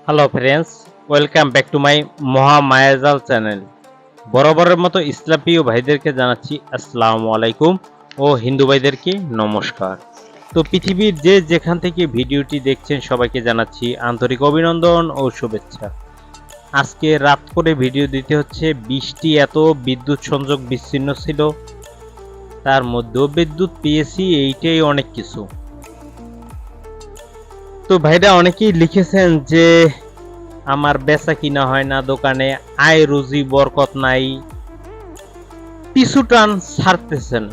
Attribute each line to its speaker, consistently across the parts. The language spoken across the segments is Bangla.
Speaker 1: Hello friends, welcome back to my Mahamayajal channel. বরাবরের মতো ইসলামীয় ভাইদেরকে জানাচ্ছি আসসালামু আলাইকুম ও হিন্দু ভাইদেরকে নমস্কার। তো পৃথিবীর যে যেখান থেকে ভিডিওটি দেখছেন সবাইকে জানাচ্ছি আন্তরিক অভিনন্দন ও শুভেচ্ছা। আজকে রাত করে ভিডিও দিতে হচ্ছে, বৃষ্টি এত, বিদ্যুৎ সংযোগ বিচ্ছিন্ন ছিল, তার মধ্যেও বিদ্যুৎ পেয়েছি, এইটাই অনেক কিছু। তো ভাইরা অনেকেই লিখেছেন যে আমার বেচা কিনা হয় না, দোকানে আয় রুজি বরকত নাই, পিছু টান ছাড়তেছেন।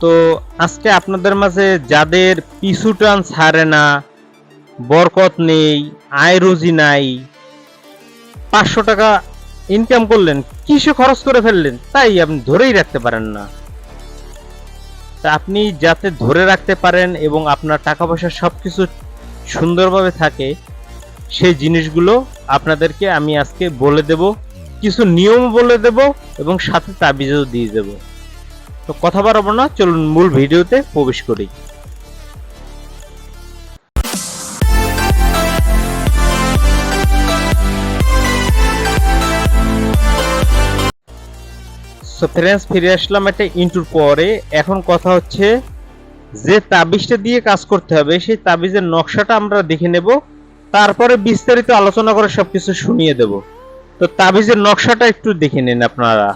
Speaker 1: তো আজকে আপনাদের মাঝে যাদের পিছু টান ছাড়ে না, বরকত নেই, আয় রুজি নাই, 500 টাকা ইনকাম করলেন, কিসে খরচ করে ফেললেন তাই আপনি ধরেই রাখতে পারেন না। তা আপনি যাতে ধরে রাখতে পারেন এবং আপনার টাকা পয়সা সবকিছু সুন্দরভাবে থাকে, সেই জিনিসগুলো আপনাদেরকে আমি আজকে বলে দেব, কিছু নিয়ম বলে দেব এবং সাথে তাবিজও দিয়ে দেব। তো কথা বাড়াবো না, চলুন মূল ভিডিওতে প্রবেশ করি। সো ফ্রেন্ডস, ফিরে আসলাম একটা ইন্টুর পরে। এখন কথা হচ্ছে যে তাবিজটা দিয়ে কাজ করতে হবে সেই তাবিজের নকশাটা আমরা দেখে নেব, তারপরে বিস্তারিত আলোচনা করে সবকিছু শুনিয়ে দেব। তো তাবিজের নকশাটা একটু দেখে নিন আপনারা।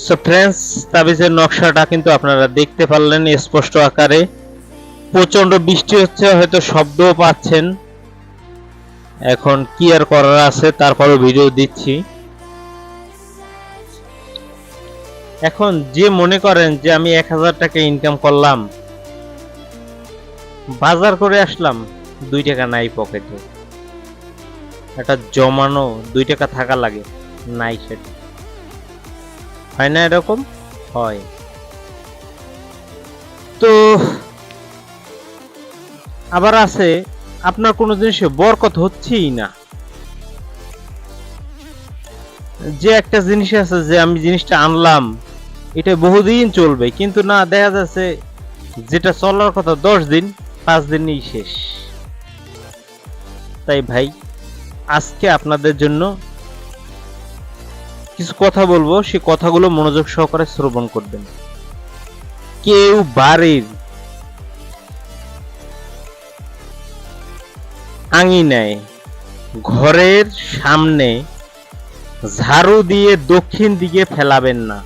Speaker 1: সো ফ্রেন্ডস, তাবিজের নকশাটা কিন্তু আপনারা দেখতে পারলেন স্পষ্ট আকারে। প্রচন্ড বৃষ্টি হচ্ছে, হয়তো শব্দও পাচ্ছেন। এখন কি আর করার আছে, তারপরে ভিডিও দিচ্ছি। এখন যে মনে করেন যে আমি 1000 টাকা ইনকাম করলাম, বাজার করে আসলাম, 2 টাকা নাই পকেটে, এটা জমানো 2 টাকা থাকা লাগে, নাই, সেটা হয় না? এরকম হয়। তো আবার আছে আপনার কোনো জিনিসে বরকত হচ্ছেই না, যে একটা জিনিস আছে যে আমি জিনিসটা আনলাম এটা বহুদিন চলবে, কিন্তু না, দেখা যাচ্ছে যেটা চলার কথা 10 দিন, 5 দিনই শেষ। তাই ভাই আজকে আপনাদের জন্য কিছু কথা বলবো, সেই কথাগুলো মনোযোগ সহকারে শ্রবণ করবেন। কেউ বাড়ির আঙিনায়, ঘরের সামনে ঝাড়ু দিয়ে দক্ষিণ দিকে ফেলাবেন না।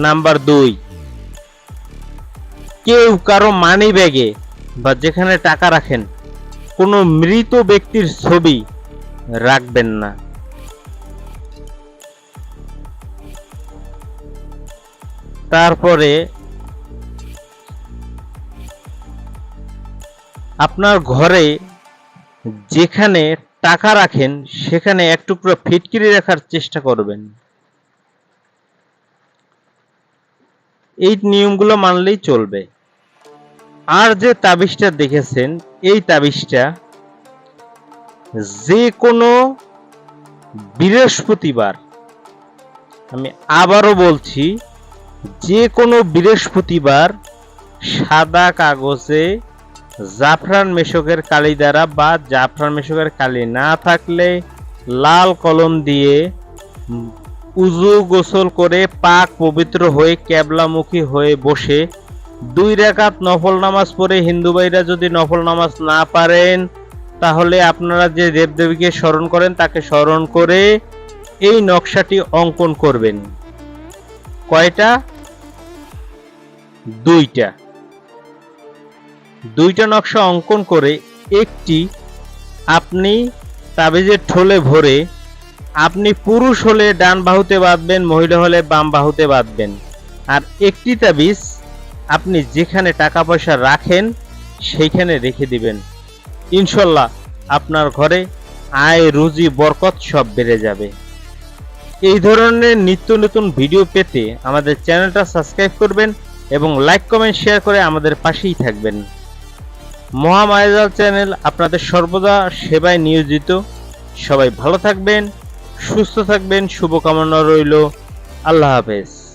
Speaker 1: নাম্বার 2, কেউ কারো মানি ব্যাগে বা যেখানে টাকা রাখেন কোনো মৃত ব্যক্তির ছবি রাখবেন না। তারপরে আপনার ঘরে যেখানে টাকা রাখেন সেখানে এক টুকরো ফিটকিরি রাখার চেষ্টা করবেন। এই নিয়মগুলো মানলেই চলবে। আর যে তাবিজটা দেখেছেন, এই তাবিজটা যে কোনো বৃহস্পতিবার, আমি আবারও বলছি, যে কোনো বৃহস্পতিবার সাদা কাগজে জাফরান মেশকের কালি দ্বারা, বা জাফরান মেশকের কালি না থাকলে লাল কলম দিয়ে উজু গোসল করে পাক পবিত্র হয়ে কেবলামুখী হয়ে বসে 2 রাকাত নফল নামাজ পড়ে, হিন্দু ভাইরা যদি নফল নামাজ না পারেন তাহলে আপনারা যে দেবদেবীকে স্মরণ করেন তাকে স্মরণ করে এই নকশাটি অঙ্কন করবেন। কয়টা? 2টা নকশা অঙ্কন করে একটি আপনি তাবিজের ঠোলে ভরে, আপনি পুরুষ হলে ডান বাহুতে বাঁধবেন, মহিলা হলে বাম বাহুতে বাঁধবেন। আর একটি তাবিজ আপনি যেখানে টাকা পয়সা রাখেন সেইখানে রেখে দিবেন। ইনশাল্লাহ আপনার ঘরে আয় রুজি বরকত সব বেড়ে যাবে। এই ধরনের নিত্য নতুন ভিডিও পেতে আমাদের চ্যানেলটা সাবস্ক্রাইব করবেন এবং লাইক কমেন্ট শেয়ার করে আমাদের পাশেই থাকবেন। মহামায়াজাল চ্যানেল আপনাদের সর্বদা সেবায় নিয়োজিত। সবাই ভালো থাকবেন, সুস্থ থাকবেন, শুভকামনা রইল। আল্লাহ হাফেজ।